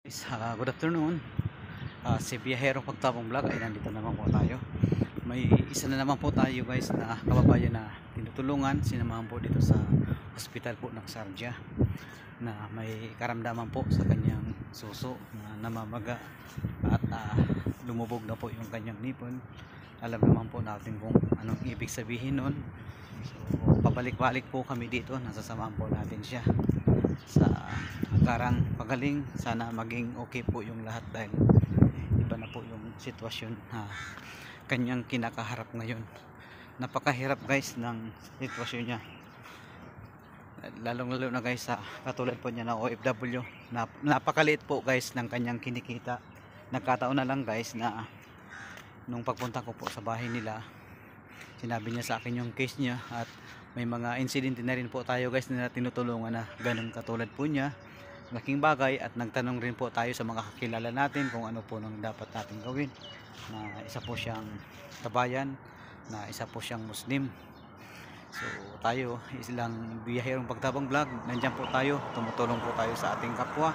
Good afternoon. Si Biyahero Pagtabong Vlog ay nandito naman po tayo. May isa na naman po tayo guys na kababayan na tinutulungan. Sinamahan po dito sa hospital po ng Sarja na may karamdaman po sa kanyang suso na namamaga at lumubog na po yung kanyang nipon. Alam naman po natin kung anong ibig sabihin nun. So pabalik-balik po kami dito, nasasamahan po natin siya sa agarang pagaling. Sana maging okay po yung lahat dahil iba na po yung sitwasyon na kanyang kinakaharap ngayon. Napakahirap guys ng sitwasyon niya, lalong lalo na guys sa katulad po niya na OFW. Napakaliit po guys ng kanyang kinikita. Nagkataon na lang guys na nung pagpunta ko po sa bahay nila, sinabi niya sa akin yung case niya at may mga insidente na rin po tayo guys na tinutulungan na ganun katulad po niya. Laking bagay at nagtanong rin po tayo sa mga kakilala natin kung ano po nang dapat natin gawin, na isa po siyang kabayan, na isa po siyang Muslim. So tayo ilang Biyaherong Pagtabong Vlog, nandiyan po tayo, tumutulong po tayo sa ating kapwa.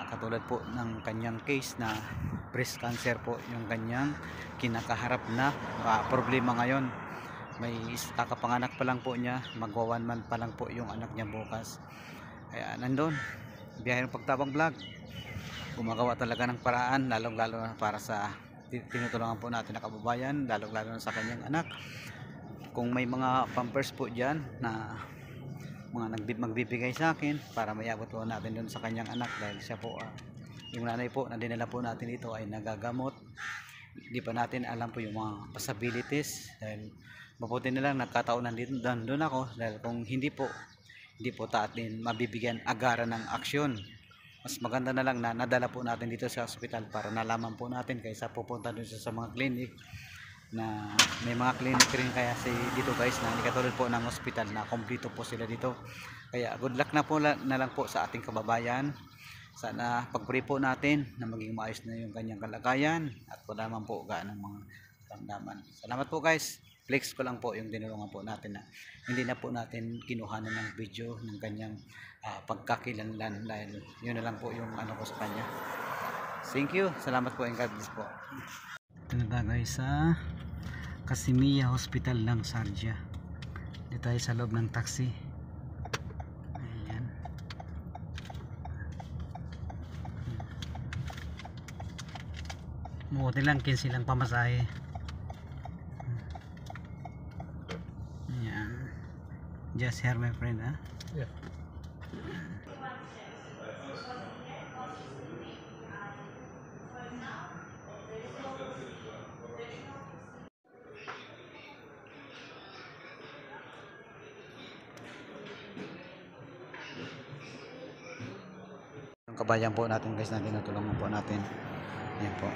Katulad po ng kanyang case na breast cancer po yung kanyang kinakaharap na problema ngayon. May kakapanganak pa lang po niya, magwa 1 month pa lang po yung anak niya bukas. Kaya nandun, Biyaherong Pagtabong Vlog gumagawa talaga ng paraan, lalong lalo na para sa tinutulungan po natin na kababayan, lalong lalo na sa kanyang anak. Kung may mga pampers po dyan na mga magbibigay sa akin para mayabot po natin dun sa kanyang anak, dahil siya po yung nanay po na dinala po natin dito ay nagagamot. Hindi pa natin alam po yung mga possibilities, dahil mabuti na lang nagkataon nandun ako, dahil kung hindi po atin mabibigyan agaran ng aksyon. Mas maganda na lang na nadala po natin dito sa hospital para nalaman po natin kaysa pupunta dun sa mga clinic, na may mga clinic rin kaya dito guys na katulad po ng hospital na kompleto po sila dito. Kaya good luck na po na lang po sa ating kababayan. Sana pag-pray po natin na maging maayos na yung kanyang kalagayan at wala man po gaano mga ramdaman. Salamat po guys. Flex ko lang po yung tinulungan po natin na hindi na po natin kinuhanan ng video ng kanyang pagkakilanlan, dahil yun na lang po yung ano ko sa kanya. Thank you. Salamat po and God bless po. Ito na guys sa Casimiya Hospital ng Sarja. Dito tayo sa loob ng taxi. Ayan. Buti lang 15 lang pamasahe. Ayan. Just here my friend ha. Yeah. Kabayan po natin guys na tinutulungan po natin. Ayan po.